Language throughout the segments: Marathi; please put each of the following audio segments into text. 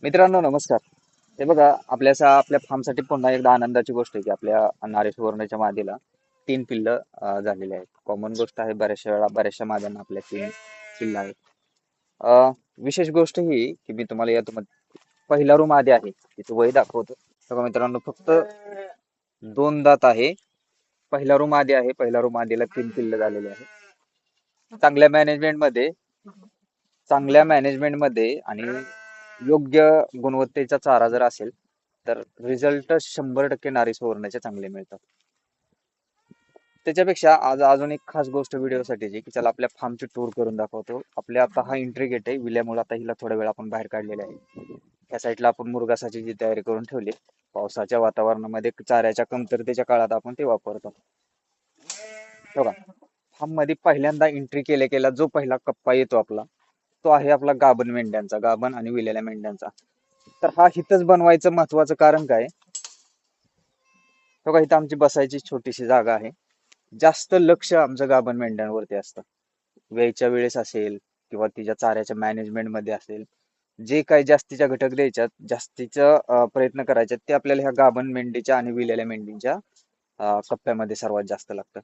मित्रांनो नमस्कार. हे बघा आपल्या फार्मसाठी पुन्हा एकदा आनंदाची गोष्ट आहे की आपल्या नारी सुवर्णाच्या मादीला 3 पिल्लं झालेली आहेत. कॉमन गोष्ट आहे, बऱ्याचशा वेळा बऱ्याचशा माद्यांना आपल्या 3 पिल्लं आहेत. विशेष गोष्ट ही की मी तुम्हाला पहिला रूम आधी आहे तिचं वय दाखवतो. बघा मित्रांनो, फक्त 2 दात आहे. पहिला रूम आधी आहे. पहिला रूम आधीला 3 पिल्लं झालेली आहे. चांगल्या मॅनेजमेंट मध्ये चांगल्या मॅनेजमेंट मध्ये आणि योग्य गुणवत्तेचा चारा जर असेल तर रिझल्ट 100% नारी सुवर्णाचे चांगले मिळतात. त्याच्यापेक्षा आज अजून एक खास गोष्ट व्हिडिओसाठीची की चला आपल्या फार्मची टूर करून दाखवतो. आपल्या आता हा एंट्री गेट आहे विल्यामुळे आता हिला थोडा वेळ आपण बाहेर काढलेला आहे. त्या साईडला आपण मुरगासाची जी तयारी करून ठेवली. पावसाच्या वातावरणामध्ये चाऱ्याच्या कमतरतेच्या काळात आपण ते वापरतो. बघा, फार्म मध्ये पहिल्यांदा एंट्री केल्या केल्या जो पहिला कप्पा येतो आपला, तो आहे आपला गाभण मेंढ्यांचा, गाभण आणि विलेल्या मेंढ्यांचा. तर हा हिथच बनवायचं महत्वाचं कारण काय, बघा इथं आमची बसायची छोटीशी जागा आहे. जास्त लक्ष आमचं गाभण मेंढ्यांवरती असतं. वेळच्या वेळेस असेल किंवा तिच्या चाऱ्याच्या मॅनेजमेंट मध्ये असेल, जे काही जास्तीच्या घटक द्यायच्यात, जास्तीचा प्रयत्न करायचे ते आपल्याला ह्या गाभण मेंढीच्या आणि विलेल्या मेंढीच्या कप्प्यामध्ये सर्वात जास्त लागतं.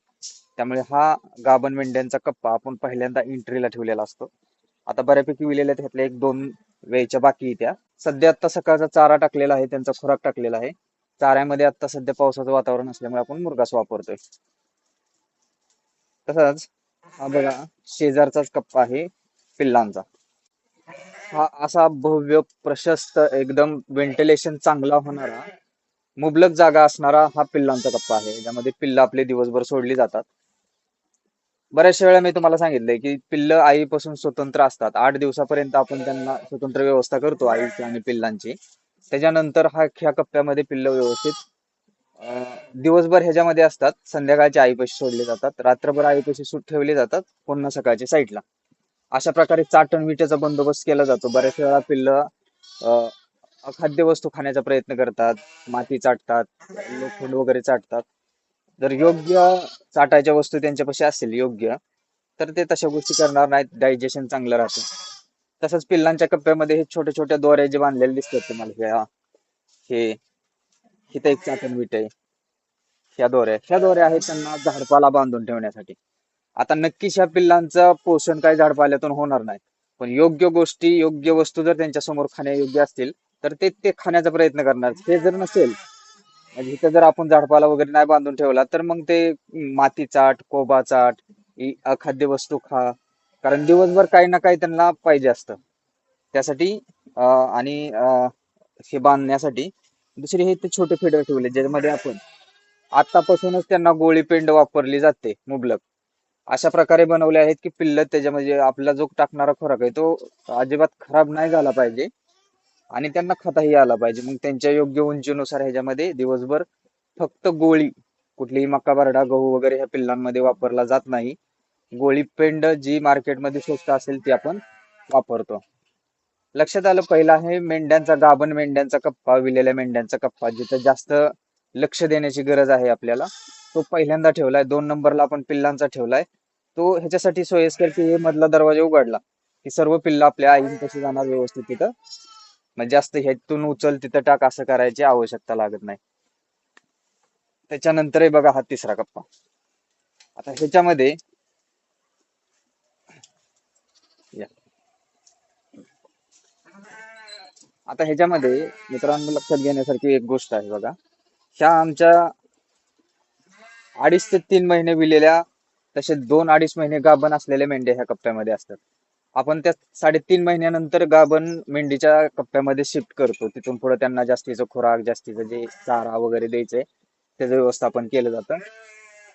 त्यामुळे हा गाभण मेंढ्यांचा कप्पा आपण पहिल्यांदा एंट्रीला ठेवलेला असतो. आता बऱ्यापैकी विलेल्या त्यातल्या 1-2 वेळच्या बाकी त्या सध्या आता सकाळचा चारा टाकलेला आहे, त्यांचा खुराक टाकलेला आहे. चाऱ्यामध्ये आता सध्या पावसाचं वातावरण असल्यामुळे आपण मुरघास वापरतोय. तसंच हा बघा, शेजारचाच कप्पा आहे पिल्लांचा. हा असा भव्य प्रशस्त एकदम व्हेंटिलेशन चांगला होणारा मुबलक जागा असणारा हा पिल्लांचा कप्पा आहे, ज्यामध्ये पिल्लं आपले दिवसभर सोडली जातात. बऱ्याचशा वेळा मी तुम्हाला सांगितलंय की पिल्लं आईपासून स्वतंत्र असतात. 8 दिवसापर्यंत आपण त्यांना स्वतंत्र व्यवस्था करतो आईची आणि पिल्लांची. त्याच्यानंतर ह्या कप्प्यामध्ये पिल्लं व्यवस्थित दिवसभर ह्याच्यामध्ये असतात. संध्याकाळच्या आईपाशी सोडले जातात, रात्रभर आईपाशी ठेवले जातात, पुन्हा सकाळच्या साईडला. अशा प्रकारे चाटण विटेचा बंदोबस्त केला जातो. बऱ्याच वेळा पिल्लं अं, अखाद्य वस्तू खाण्याचा प्रयत्न करतात, माती चाटतात, लोखंड वगैरे चाटतात. जर योग्य चाटायच्या वस्तू त्यांच्यापाशी असतील योग्य, तर ते तशा गोष्टी करणार नाहीत, डायजेशन चांगलं राहतं. तसंच पिल्लांच्या कप्प्यामध्ये हे छोट्या छोट्या दोऱ्या जे बांधलेले दिसतात तुम्हाला, हे इथं एक चाटण विट आहे. ह्या दोऱ्या आहेत त्यांना झाडपाला बांधून ठेवण्यासाठी. आता नक्कीच ह्या पिल्लांचं पोषण काही झाडपाल्यातून होणार नाही, पण योग्य गोष्टी योग्य वस्तू जर त्यांच्या समोर खाण्यायोग्य असतील तर ते ते खाण्याचा प्रयत्न करणार. हे जर नसेल, म्हणजे इथं जर आपण झाडपाला वगैरे नाही बांधून ठेवला तर मग ते माती चाट, कोबा चाट, ही अखाद्य वस्तू खा. कारण दिवसभर काही ना काही त्यांना पाहिजे असतं. त्यासाठी हे बांधण्यासाठी दुसरे हे ते छोटे फिडर ठेवले, ज्याच्यामध्ये आपण आतापासूनच त्यांना गोळी पेंड वापरली जाते मुबलक. अशा प्रकारे बनवले आहेत की पिल्ल त्याच्यामध्ये आपला जो टाकणारा खुराक आहे तो अजिबात खराब नाही झाला पाहिजे आणि त्यांना खाताही आला पाहिजे. मग त्यांच्या योग्य उंचीनुसार ह्याच्यामध्ये दिवसभर फक्त गोळी, कुठलीही मका बरडा गहू वगैरे ह्या पिल्लांमध्ये वापरला जात नाही. गोळी पेंड जी मार्केटमध्ये स्वस्त असेल ती आपण वापरतो. लक्षात आलं. पहिला आहे मेंढ्यांचा, गाभण मेंढ्यांचा कप्पा, विलेल्या मेंढ्यांचा कप्पा, जिथं जास्त लक्ष देण्याची गरज आहे आपल्याला, तो पहिल्यांदा ठेवलाय. 2 नंबरला आपण पिल्लांचा ठेवलाय. तो ह्याच्यासाठी सोयीस्कर की हे मधला दरवाजा उघडला की सर्व पिल्लं आपल्या आईपाशी जाणार व्यवस्थित तिथं. म्हणजे जास्त ह्यातून उचल तिथं टाक असं करायची आवश्यकता लागत नाही. त्याच्यानंतर बघा हा तिसरा कप्पा. आता ह्याच्यामध्ये या. आता ह्याच्यामध्ये मित्रांनो लक्षात घेण्यासारखी एक गोष्ट आहे बघा. ह्या आमच्या 2.5 ते 3 महिने विलेल्या, तसे 2-2.5 महिने गाभण असलेल्या मेंढ्या ह्या कप्प्यामध्ये असतात. आपण त्या 3.5 महिन्यानंतर गाभण मेंढीच्या कप्प्यामध्ये शिफ्ट करतो. तिथून पुढे त्यांना जास्तीचं खुराक, जास्तीचं जे चारा वगैरे द्यायचंय त्याचं व्यवस्थापन केलं जातं.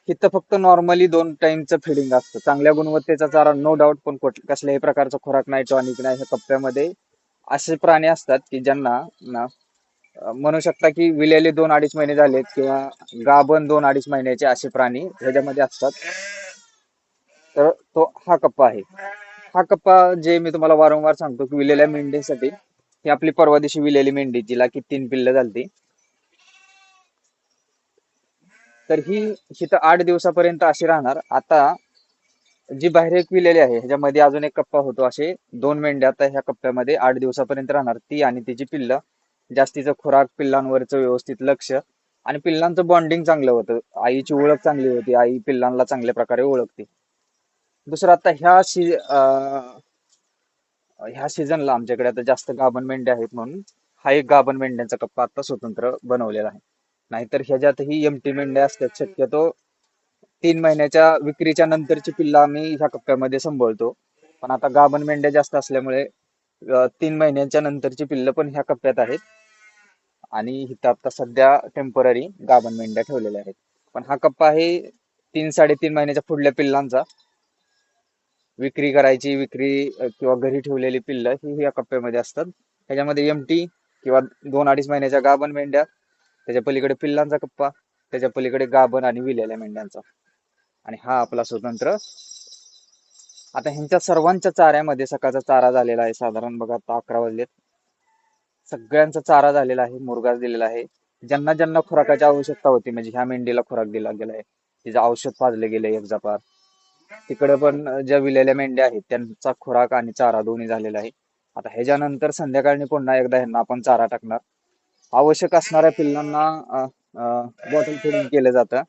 इथं फक्त नॉर्मली 2 टाइमचं फिडिंग असतं. चांगल्या गुणवत्तेचा चारा नो डाऊट, पण कसल्याही प्रकारचा खुराक नाही, टॉनिक नाही. ह्या कप्प्यामध्ये असे प्राणी असतात की ज्यांना म्हणू शकता की विलेले 2-2.5 महिने झालेत किंवा गाभण 2-2.5 महिन्याचे असे प्राणी ह्याच्यामध्ये असतात. तर तो हा कप्पा आहे. हा कप्पा जे मी तुम्हाला वारंवार सांगतो की विलेल्या मेंढीसाठी, ही आपली परवा दिवशी विलेली मेंढी जिला की 3 पिल्लं झालती, तर ही इथं 8 दिवसापर्यंत अशी राहणार. आता जी बाहेर एक विलेली आहे ह्याच्यामध्ये अजून एक कप्पा होतो, असे दोन मेंढ्या आता ह्या कप्प्यामध्ये 8 दिवसापर्यंत राहणार, ती आणि तिची पिल्लं. जास्तीचं खुराक, पिल्लांवरचं व्यवस्थित लक्ष आणि पिल्लांचं बॉन्डिंग चांगलं होतं. आईची ओळख चांगली होती, आई पिल्लांना चांगल्या प्रकारे ओळखते. दुसरं आता ह्या सीझनला आमच्याकडे आता जास्त गाभण मेंढ्या आहेत म्हणून हा एक गाभण मेंढ्यांचा कप्पा आता स्वतंत्र बनवलेला आहे. नाहीतर ह्याच्यातही एमटी मेंढ्या असतात शक्यतो. 3 महिन्याच्या विक्रीच्या नंतरची पिल्लं आम्ही ह्या कप्प्यामध्ये सांभाळतो. पण आता गाभण मेंढ्या जास्त असल्यामुळे 3 महिन्यांच्या नंतरची पिल्लं पण ह्या कप्प्यात आहेत. आणि इथं आता सध्या टेम्पररी गाभण मेंढ्या ठेवलेल्या आहेत. पण हा कप्पा आहे 3-3.5 महिन्याच्या पुढल्या पिल्लांचा. विक्री करायची, किंवा घरी ठेवलेली पिल्लं ही या कप्प्यामध्ये असतात. ह्याच्यामध्ये एमटी किंवा 2-2.5 महिन्याच्या गाभण मेंढ्या, त्याच्या पलीकडे पिल्लांचा कप्पा, त्याच्या पलीकडे गाभण आणि विलेल्या मेंढ्यांचा, आणि हा आपला स्वतंत्र. आता ह्यांच्या सर्वांच्या चाऱ्यामध्ये सकाळचा चारा झालेला आहे, साधारण बघा आता 11 वाजलेत. सगळ्यांचा चारा झालेला आहे, मुरघास दिलेला आहे. ज्यांना ज्यांना खुराकाची आवश्यकता होती, म्हणजे ह्या मेंढीला खुराक दिला गेला आहे, तिचं औषध पाजले गेले एक जापार. तिकडे पण ज्या विलेल्या मेंढ्या आहेत त्यांचा खुराक आणि चारा दोन्ही झालेला आहे. आता ह्याच्यानंतर संध्याकाळी पुन्हा एकदा ह्यांना आपण चारा टाकणार. आवश्यक असणाऱ्या पिल्लांना बॉटल फिडिंग केलं जातं.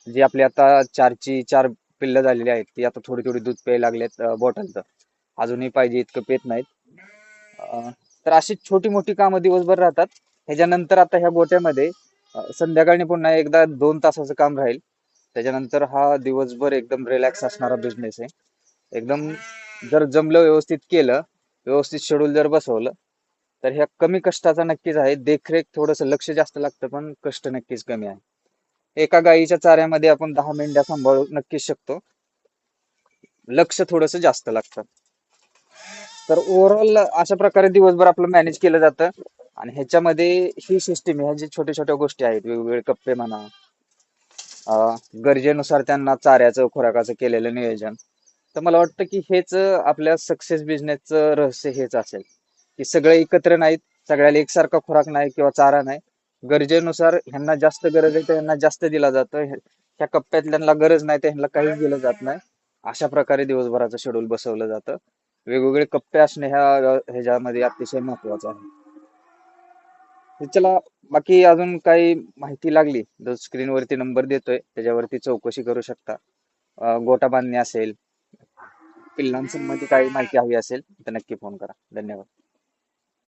जी आपली आता 4 पिल्लं झालेली आहेत, ती आता थोडी थोडी दूध प्यायला लागलेत बॉटलचं. अजूनही पाहिजे इतकं पेत नाहीत. अं, तर अशी छोटी मोठी कामं दिवसभर राहतात. ह्याच्यानंतर आता ह्या गोट्यामध्ये संध्याकाळी पुन्हा एकदा 2 तासाचं काम राहील. त्याच्यानंतर हा दिवसभर एकदम रिलॅक्स असणारा बिझनेस आहे. एकदम जर जमलं, व्यवस्थित केलं, व्यवस्थित शेड्यूल जर बसवलं, तर ह्या कमी कष्टाचा नक्कीच आहे. देखरेख थोडंसं लक्ष जास्त लागतं, पण कष्ट नक्कीच कमी आहे. एका गाईच्या चाऱ्यामध्ये आपण 10 मेंढ्या सांभाळू नक्कीच शकतो. लक्ष थोडंसं जास्त लागतं. तर ओव्हरऑल अशा प्रकारे दिवसभर आपलं मॅनेज केलं जातं. आणि ह्याच्यामध्ये ही सिस्टीम, ह्या जे छोट्या छोट्या गोष्टी आहेत, वेगवेगळे कप्पे म्हणा, गरजेनुसार त्यांना चाऱ्याचं खुराकाचं केलेलं नियोजन, तर मला वाटतं की हेच आपल्या सक्सेस बिझनेसचं रहस्य हेच असेल, की सगळे एकत्र नाहीत, सगळ्याला एकसारखा खुराक नाही किंवा चारा नाही. गरजेनुसार ह्यांना जास्त गरज आहे तर ह्यांना जास्त दिला जातं, ह्या कप्प्यातल्यांना गरज नाही तर ह्यांना काहीच दिलं जात नाही. अशा प्रकारे दिवसभराचं शेड्यूल बसवलं जातं. वेगवेगळे कप्पे असणे ह्याच्यामध्ये अतिशय महत्वाचं आहे. तर चला, बाकी अजून काही माहिती लागली तर स्क्रीनवरती नंबर देतोय, त्याच्यावरती चौकशी करू शकता. गोटा बांधणी असेल, पिल्लांसंबंधी काही माहिती हवी असेल तर नक्की फोन करा. धन्यवाद.